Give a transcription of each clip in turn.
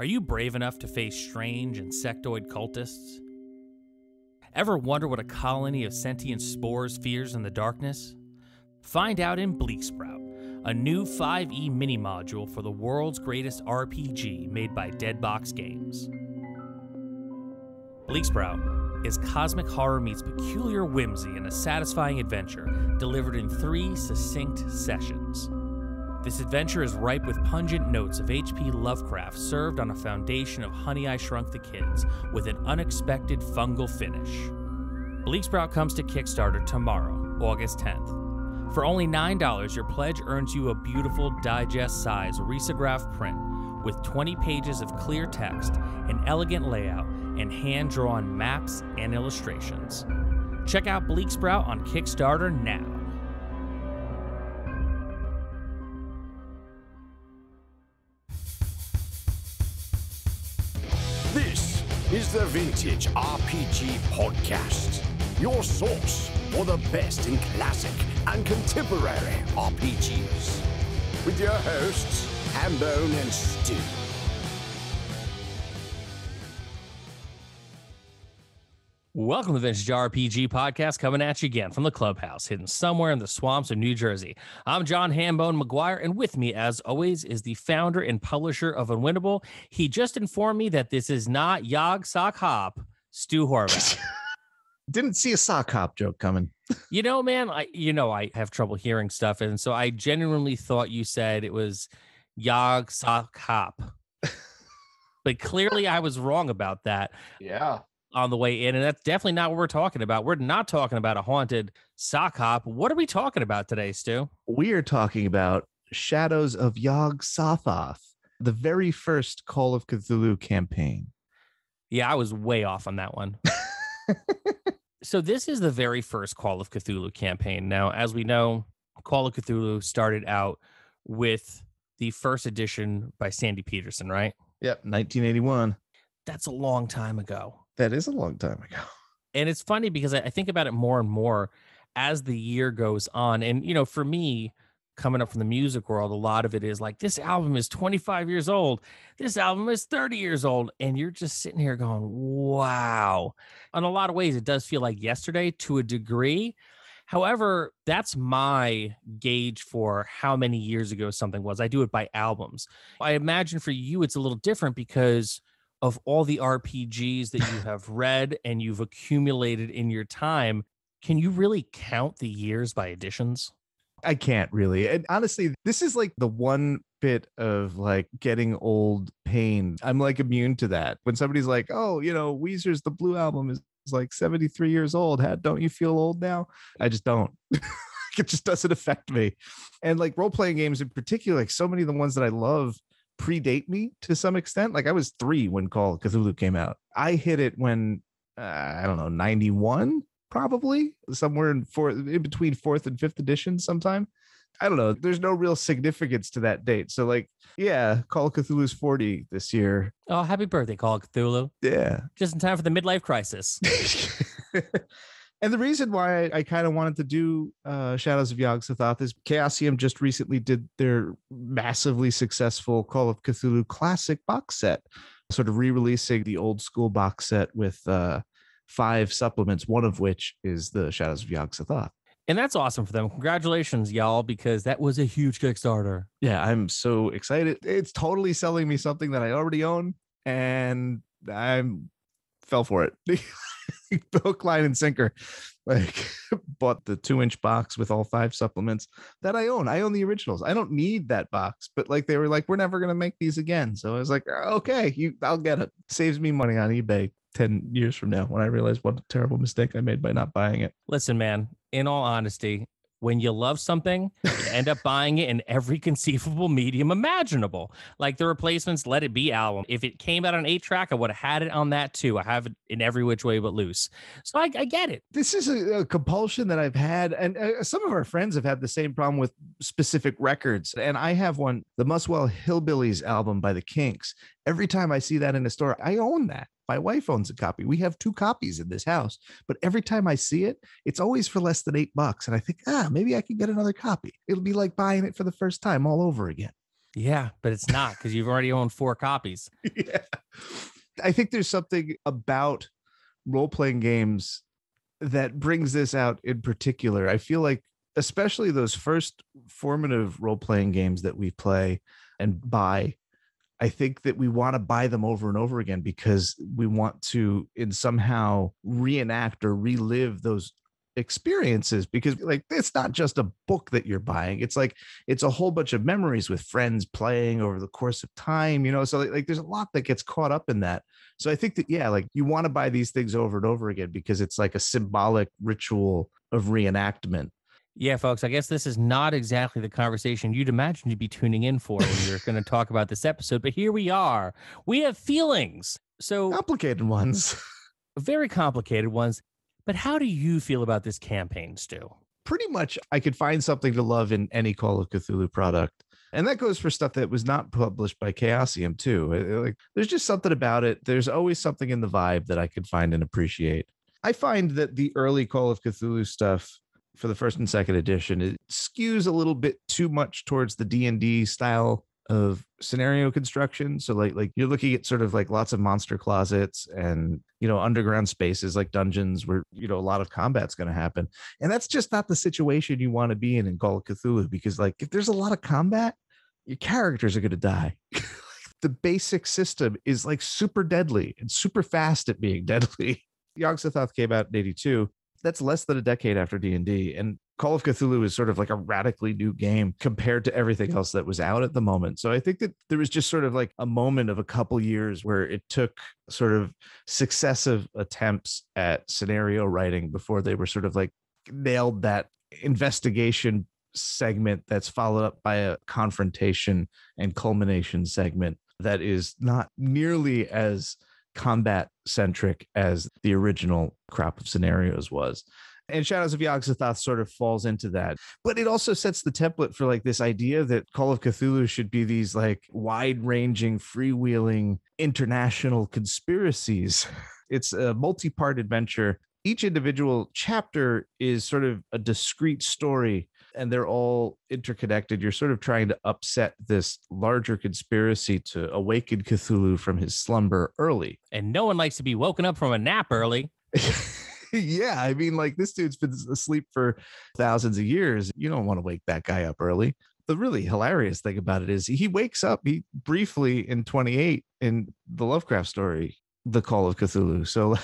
Are you brave enough to face strange insectoid cultists? Ever wonder what a colony of sentient spores fears in the darkness? Find out in Bleak Sprout, a new 5e mini-module for the world's greatest RPG made by Deadbox Games. Bleak Sprout is cosmic horror meets peculiar whimsy in a satisfying adventure delivered in 3 succinct sessions. This adventure is ripe with pungent notes of H.P. Lovecraft served on a foundation of Honey, I Shrunk the Kids with an unexpected fungal finish. Bleak Sprout comes to Kickstarter tomorrow, August 10th. For only $9, your pledge earns you a beautiful digest-size risograph print with 20 pages of clear text, an elegant layout, and hand-drawn maps and illustrations. Check out Bleak Sprout on Kickstarter now. This is the Vintage RPG Podcast, your source for the best in classic and contemporary RPGs. With your hosts, Hambone and Stu. Welcome to the Vintage RPG Podcast, coming at you again from the clubhouse, hidden somewhere in the swamps of New Jersey. I'm John Hambone McGuire, and with me, as always, is the founder and publisher of Unwinnable. He just informed me that this is not Yog-Sothoth, Stu Horvath. Didn't see a sock hop joke coming. You know, man, I have trouble hearing stuff, and so I genuinely thought you said it was Yog-Sothoth. But clearly I was wrong about that. Yeah. On the way in, and that's definitely not what we're talking about. We're not talking about a haunted sock hop. What are we talking about today, Stu? We are talking about Shadows of Yog-Sothoth, the very first Call of Cthulhu campaign. Yeah, I was way off on that one. So this is the very first Call of Cthulhu campaign. Now, as we know, Call of Cthulhu started out with the first edition by Sandy Peterson, right? Yep, 1981. That's a long time ago. That is a long time ago. And it's funny because I think about it more and more as the year goes on. And, you know, for me, coming up from the music world, a lot of it is like, this album is 25 years old. This album is 30 years old. And you're just sitting here going, wow. In a lot of ways, it does feel like yesterday to a degree. However, that's my gauge for how many years ago something was. I do it by albums. I imagine for you, it's a little different because of all the RPGs that you have read and you've accumulated in your time. Can you really count the years by editions? I can't really. And honestly, this is like the one bit of like getting old pain. I'm like immune to that. When somebody's like, oh, you know, Weezer's The Blue Album is like 73 years old. Don't you feel old now? I just don't. It just doesn't affect me. And like role-playing games in particular, like so many of the ones that I love predate me to some extent. Like I was 3 when Call of Cthulhu came out. I hit it when I don't know, 91 probably, somewhere in between 4th and 5th edition sometime. I don't know. There's no real significance to that date. So like, yeah, Call of Cthulhu's 40 this year. Oh, happy birthday, Call of Cthulhu. Yeah. Just in time for the midlife crisis. And the reason why I kind of wanted to do Shadows of Yog-Sothoth is Chaosium just recently did their massively successful Call of Cthulhu Classic box set, sort of re-releasing the old school box set with 5 supplements, one of which is the Shadows of Yog-Sothoth. And that's awesome for them. Congratulations, y'all, because that was a huge Kickstarter. Yeah, I'm so excited. It's totally selling me something that I already own, and I fell for it. Hook, line, and sinker. Like, bought the 2-inch box with all 5 supplements that I own. I own the originals. I don't need that box, but like they were like, we're never gonna make these again. So I was like, okay, I'll get it. Saves me money on eBay 10 years from now when I realize what a terrible mistake I made by not buying it. Listen, man, in all honesty, when you love something, you end up buying it in every conceivable medium imaginable. Like the Replacements Let It Be album. If it came out on 8-track, I would have had it on that too. I have it in every which way but loose. So I get it. This is a compulsion that I've had. And some of our friends have had the same problem with specific records. And I have one, the Muswell Hillbillies album by the Kinks. Every time I see that in a store, I own that. My wife owns a copy. We have 2 copies in this house, but every time I see it, it's always for less than $8. And I think, maybe I can get another copy. It'll be like buying it for the first time all over again. Yeah, but it's not because you've already owned 4 copies. Yeah. I think there's something about role-playing games that brings this out in particular. I feel like, especially those first formative role-playing games that we play and buy, I think that we want to buy them over and over again because we want to somehow reenact or relive those experiences, because like it's not just a book that you're buying, it's like it's a whole bunch of memories with friends playing over the course of time, so like there's a lot that gets caught up in that. So I think that like you want to buy these things over and over again because it's like a symbolic ritual of reenactment. Yeah, folks, I guess this is not exactly the conversation you'd imagine you'd be tuning in for when you're going to talk about this episode, but here we are. We have feelings. So complicated ones. Very complicated ones. But how do you feel about this campaign, Stu? Pretty much I could find something to love in any Call of Cthulhu product. And that goes for stuff that was not published by Chaosium too. Like there's just something about it. There's always something in the vibe that I could find and appreciate. I find that the early Call of Cthulhu stuff for the first and second edition, it skews a little bit too much towards the D&D style of scenario construction. So like you're looking at sort of like lots of monster closets and, underground spaces like dungeons where, a lot of combat's going to happen. And that's just not the situation you want to be in Call of Cthulhu, because like if there's a lot of combat, your characters are going to die. The basic system is like super deadly and super fast at being deadly. Yog-Sothoth came out in 82. That's less than a decade after D&D. And Call of Cthulhu is sort of like a radically new game compared to everything else that was out at the moment. So I think that there was just sort of like a moment of a couple years where it took sort of successive attempts at scenario writing before they were sort of like nailed that investigation segment that's followed up by a confrontation and culmination segment that is not nearly as combat centric as the original crop of scenarios was. And Shadows of Yog-Sothoth sort of falls into that. But it also sets the template for like this idea that Call of Cthulhu should be these like wide-ranging, freewheeling international conspiracies. It's a multi-part adventure. Each individual chapter is sort of a discrete story, and they're all interconnected. You're sort of trying to upset this larger conspiracy to awaken Cthulhu from his slumber early. And no one likes to be woken up from a nap early. Yeah, I mean, like this dude's been asleep for thousands of years. You don't want to wake that guy up early. The really hilarious thing about it is he wakes up, he briefly in 28 in the Lovecraft story, The Call of Cthulhu. So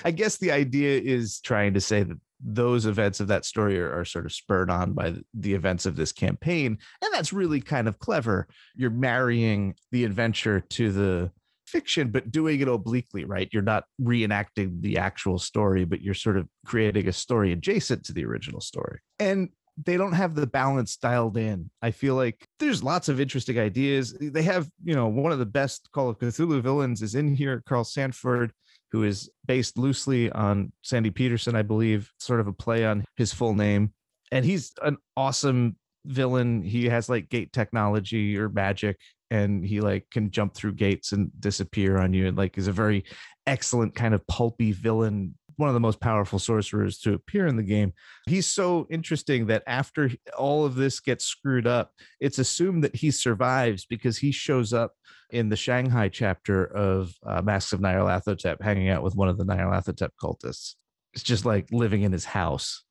I guess the idea is trying to say that those events of that story are sort of spurred on by the events of this campaign. And that's really kind of clever. You're marrying the adventure to the fiction, but doing it obliquely, right? You're not reenacting the actual story, but you're sort of creating a story adjacent to the original story. And they don't have the balance dialed in. I feel like there's lots of interesting ideas. They have, one of the best Call of Cthulhu villains is in here, Karl Sanford, who is based loosely on Sandy Peterson, I believe, sort of a play on his full name. And he's an awesome villain. He has like gate technology or magic, and he like can jump through gates and disappear on you, and like is a very excellent kind of pulpy villain, one of the most powerful sorcerers to appear in the game. He's so interesting that after all of this gets screwed up, it's assumed that he survives because he shows up in the Shanghai chapter of Masks of Nyarlathotep, hanging out with one of the Nyarlathotep cultists. It's just like living in his house.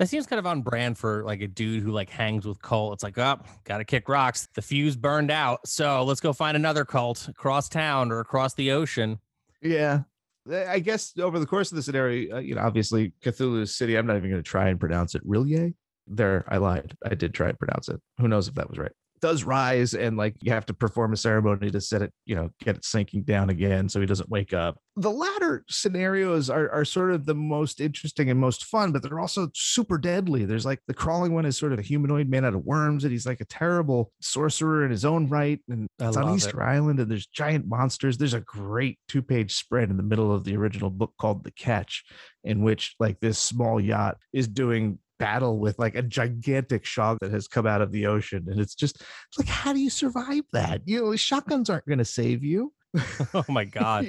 That seems kind of on brand for like a dude who like hangs with cult. It's like, oh, gotta kick rocks. The fuse burned out, so let's go find another cult across town or across the ocean. Yeah. I guess over the course of the scenario, obviously Cthulhu's city, I'm not even going to try and pronounce it. Rilye? There, I lied. I did try and pronounce it. Who knows if that was right. Does rise, and like you have to perform a ceremony to set it, get it sinking down again so he doesn't wake up. The latter scenarios are sort of the most interesting and most fun, but they're also super deadly. There's like the crawling one is sort of a humanoid man out of worms, and he's like a terrible sorcerer in his own right. And it's on Easter Island, and there's giant monsters. There's a great 2-page spread in the middle of the original book called The Catch, in which like this small yacht is doing battle with like a gigantic shark that has come out of the ocean. And it's like, how do you survive that? Shotguns aren't going to save you. Oh my God.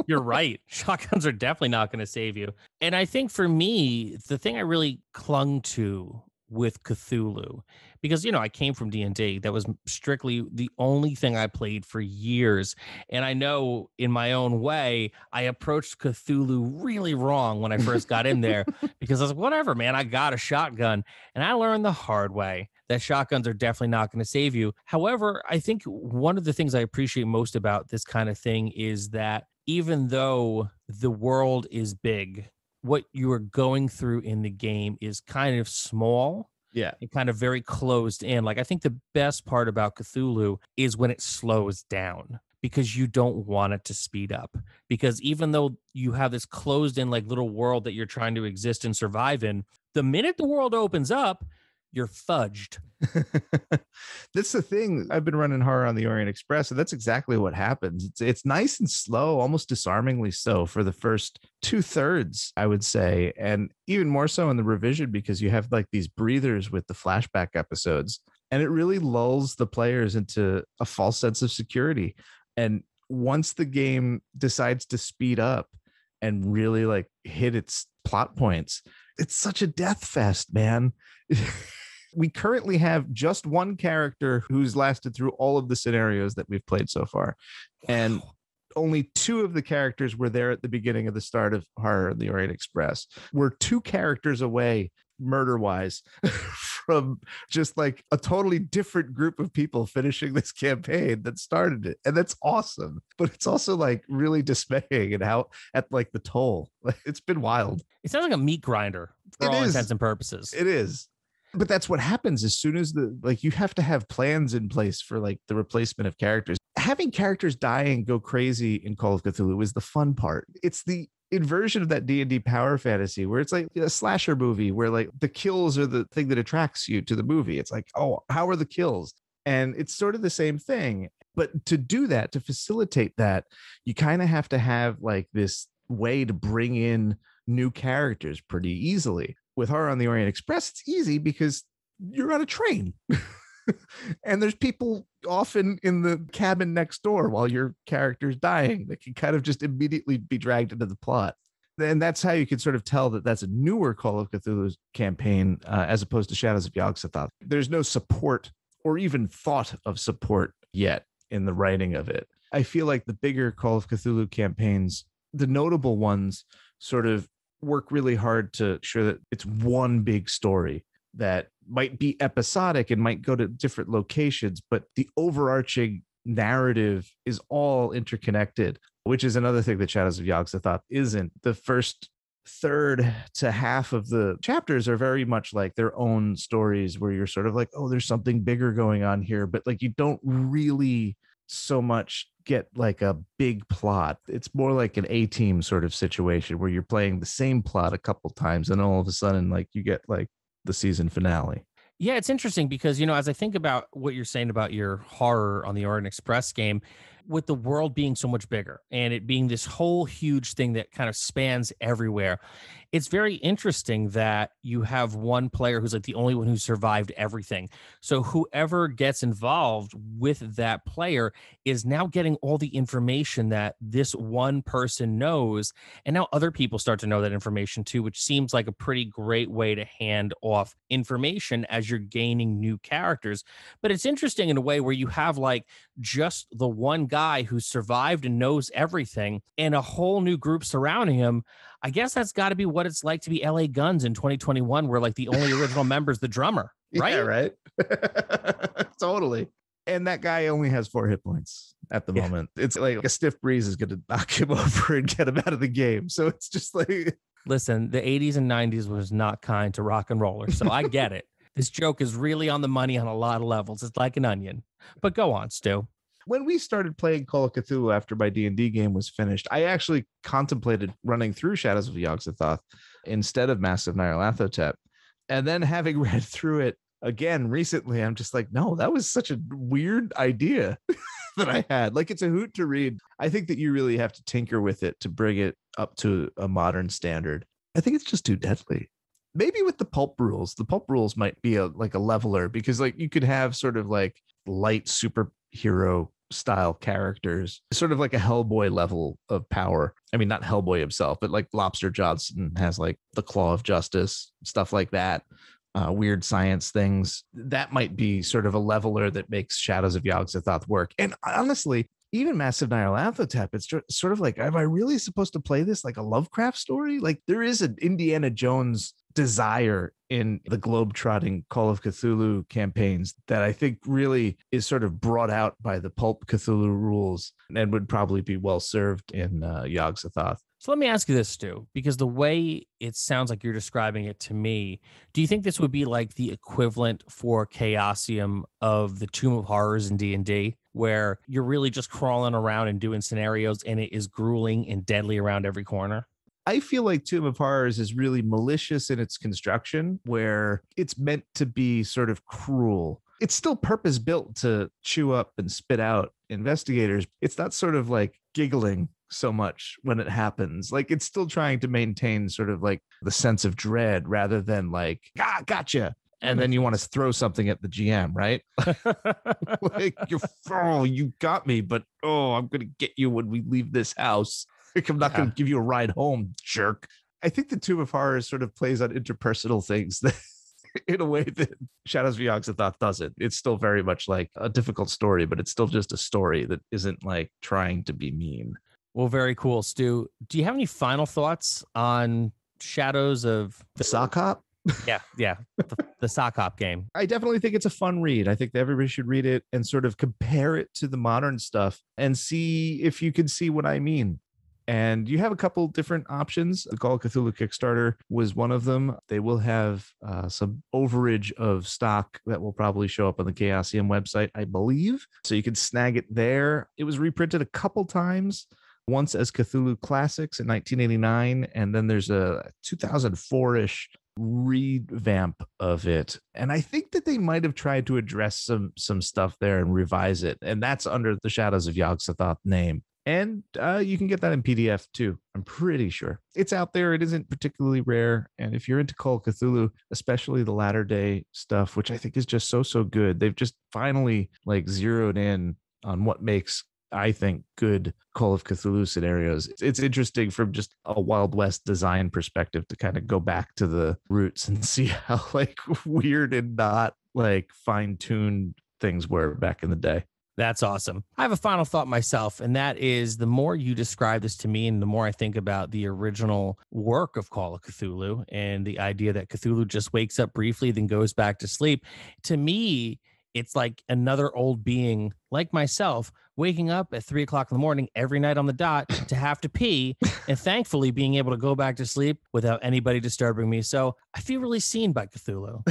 You're right. Shotguns are definitely not going to save you. And I think for me, the thing I really clung to with Cthulhu, because I came from D&D. That was strictly the only thing I played for years, and I know in my own way I approached Cthulhu really wrong when I first got in there because I was like, whatever, man, I got a shotgun, and I learned the hard way that shotguns are definitely not going to save you. However, I think one of the things I appreciate most about this kind of thing is that even though the world is big, what you are going through in the game is kind of small. Yeah. And kind of very closed in. Like, I think the best part about Cthulhu is when it slows down, because you don't want it to speed up. Because even though you have this closed in like little world that you're trying to exist and survive in, the minute the world opens up, you're fudged. That's the thing. I've been running Horror on the Orient Express, and that's exactly what happens. It's nice and slow, almost disarmingly so for the first 2/3, I would say, and even more so in the revision, because you have like these breathers with the flashback episodes, and it really lulls the players into a false sense of security. And once the game decides to speed up and really like hit its plot points, it's such a death fest, man. We currently have just one character who's lasted through all of the scenarios that we've played so far. And only 2 of the characters were there at the beginning of the start of Horror on the Orient Express. We're 2 characters away, murder-wise, from just like a totally different group of people finishing this campaign that started it. And that's awesome. But it's also like really dismaying and how at like the toll. It's been wild. It sounds like a meat grinder for all intents and purposes. It is. But that's what happens as soon as you have to have plans in place for like the replacement of characters. Having characters die and go crazy in Call of Cthulhu is the fun part. It's the inversion of that D&D power fantasy where it's like a slasher movie where like the kills are the thing that attracts you to the movie. It's like, oh, how are the kills? And it's sort of the same thing. But to do that, to facilitate that, you kind of have to have like this way to bring in new characters pretty easily. With Horror on the Orient Express, it's easy because you're on a train and there's people often in the cabin next door while your character's dying that can kind of just immediately be dragged into the plot. And that's how you can sort of tell that that's a newer Call of Cthulhu campaign as opposed to Shadows of Yog-Sothoth. There's no support or even thought of support yet in the writing of it. I feel like the bigger Call of Cthulhu campaigns, the notable ones, sort of work really hard to ensure that it's one big story that might be episodic and might go to different locations, but the overarching narrative is all interconnected, which is another thing that Shadows of Yog-Sothoth isn't. The first third to half of the chapters are very much like their own stories where you're sort of like, oh, there's something bigger going on here, but like you don't really so much get like a big plot. It's more like an A-team sort of situation where you're playing the same plot a couple times and all of a sudden like you get like the season finale. Yeah, it's interesting because, as I think about what you're saying about your Horror on the Orient Express game, with the world being so much bigger and it being this whole huge thing that kind of spans everywhere, it's very interesting that you have one player who's like the only one who survived everything. So whoever gets involved with that player is now getting all the information that this one person knows. And now other people start to know that information too, which seems like a pretty great way to hand off information as you're gaining new characters. But it's interesting in a way where you have like just the one guy who survived and knows everything and a whole new group surrounding him. I guess that's got to be what it's like to be LA Guns in 2021, where like the only original member is the drummer, right? Yeah, right. Totally. And that guy only has 4 hit points at the moment. It's like a stiff breeze is going to knock him over and get him out of the game. So it's just like, listen, the 80s and 90s was not kind to rock and rollers. So I get it. This joke is really on the money on a lot of levels. It's like an onion. But go on, Stu. When we started playing Call of Cthulhu after my D&D game was finished, I actually contemplated running through Shadows of Yog-Sothoth instead of Mask of Nyarlathotep. And then having read through it again recently, I'm just like, no, that was such a weird idea that I had. Like, it's a hoot to read. I think that you really have to tinker with it to bring it up to a modern standard. I think it's just too deadly. Maybe with the pulp rules might be a leveler, because like you could have sort of like light superhero style characters, sort of like a Hellboy level of power. I mean, not Hellboy himself, but like Lobster Johnson has like the Claw of Justice, stuff like that, weird science things. That might be sort of a leveler that makes Shadows of Yog-Sothoth work. And honestly, even Massive Nyarlathotep, it's sort of like, am I really supposed to play this like a Lovecraft story? Like there is an Indiana Jones desire in the globe-trotting Call of Cthulhu campaigns that I think really is sort of brought out by the pulp Cthulhu rules and would probably be well served in Yog-Sothoth. So let me ask you this, Stu, because the way it sounds like you're describing it to me, do you think this would be like the equivalent for Chaosium of the Tomb of Horrors in D&D, where you're really just crawling around and doing scenarios and it is grueling and deadly around every corner? I feel like Tomb of Horrors is really malicious in its construction, where it's meant to be sort of cruel. It's still purpose built to chew up and spit out investigators. It's not sort of like giggling so much when it happens. Like it's still trying to maintain sort of like the sense of dread rather than like, gotcha. And then you want to throw something at the GM, right? Like you got me, but I'm going to get you when we leave this house. Like, I'm not going to give you a ride home, jerk. I think the Tomb of Horrors sort of plays on interpersonal things that, in a way that Shadows of Yog-Sothoth doesn't. It's still very much like a difficult story, but it's still just a story that isn't like trying to be mean. Well, very cool, Stu. Do you have any final thoughts on Shadows of the Sock Hop? Yeah, the Sock Hop game. I definitely think it's a fun read. I think that everybody should read it and sort of compare it to the modern stuff and see if you can see what I mean. And you have a couple different options. The Call of Cthulhu Kickstarter was one of them. They will have some overage of stock that will probably show up on the Chaosium website, I believe. So you can snag it there. It was reprinted a couple times, once as Cthulhu Classics in 1989, and then there's a 2004-ish revamp of it. And I think that they might have tried to address some stuff there and revise it. And that's under the Shadows of Yog-Sothoth name. And you can get that in PDF too. I'm pretty sure it's out there. It isn't particularly rare. And if you're into Call of Cthulhu, especially the latter day stuff, which I think is just so good, they've just finally like zeroed in on what makes, I think, good Call of Cthulhu scenarios. It's interesting from just a Wild West design perspective to kind of go back to the roots and see how like weird and not like fine-tuned things were back in the day. That's awesome. I have a final thought myself, and that is the more you describe this to me and the more I think about the original work of Call of Cthulhu and the idea that Cthulhu just wakes up briefly, then goes back to sleep. To me, it's like another old being like myself waking up at 3 o'clock in the morning every night on the dot to have to pee and thankfully being able to go back to sleep without anybody disturbing me. So I feel really seen by Cthulhu.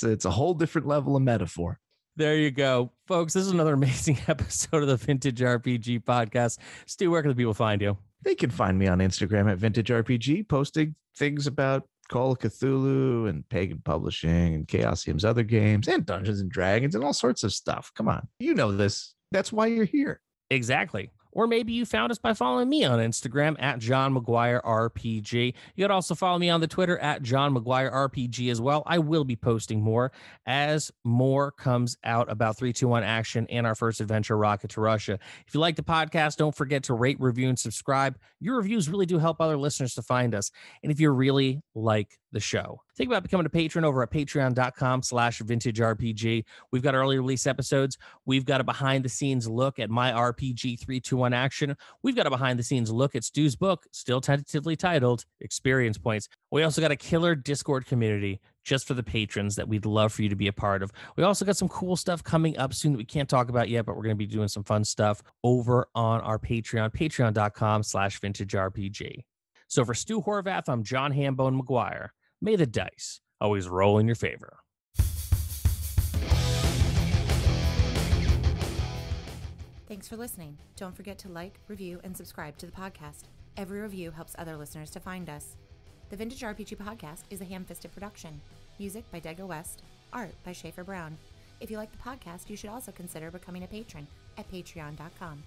It's a whole different level of metaphor. There you go. Folks, this is another amazing episode of the Vintage RPG Podcast. Stu, where can the people find you? They can find me on Instagram at Vintage RPG, posting things about Call of Cthulhu and Pagan Publishing and Chaosium's other games and Dungeons and Dragons and all sorts of stuff. Come on. You know this. That's why you're here. Exactly. Or maybe you found us by following me on Instagram at John McGuire RPG. You could also follow me on the Twitter at John McGuire RPG as well. I will be posting more as more comes out about 3-2-1 Action and our first adventure, Rocket to Russia. If you like the podcast, don't forget to rate, review, and subscribe. Your reviews really do help other listeners to find us. And if you really like the show, think about becoming a patron over at patreon.com/vintagerpg. We've got early release episodes. We've got a behind the scenes look at my RPG 3-2-1 Action. We've got a behind the scenes look at Stu's book, still tentatively titled Experience Points. We also got a killer Discord community just for the patrons that we'd love for you to be a part of. We also got some cool stuff coming up soon that we can't talk about yet, but we're going to be doing some fun stuff over on our Patreon, patreon.com/vintagerpg. So for Stu Horvath, I'm John Hambone McGuire. May the dice always roll in your favor. Thanks for listening. Don't forget to like, review, and subscribe to the podcast. Every review helps other listeners to find us. The Vintage RPG Podcast is a ham-fisted production. Music by Dega West. Art by Schaefer Brown. If you like the podcast, you should also consider becoming a patron at patreon.com.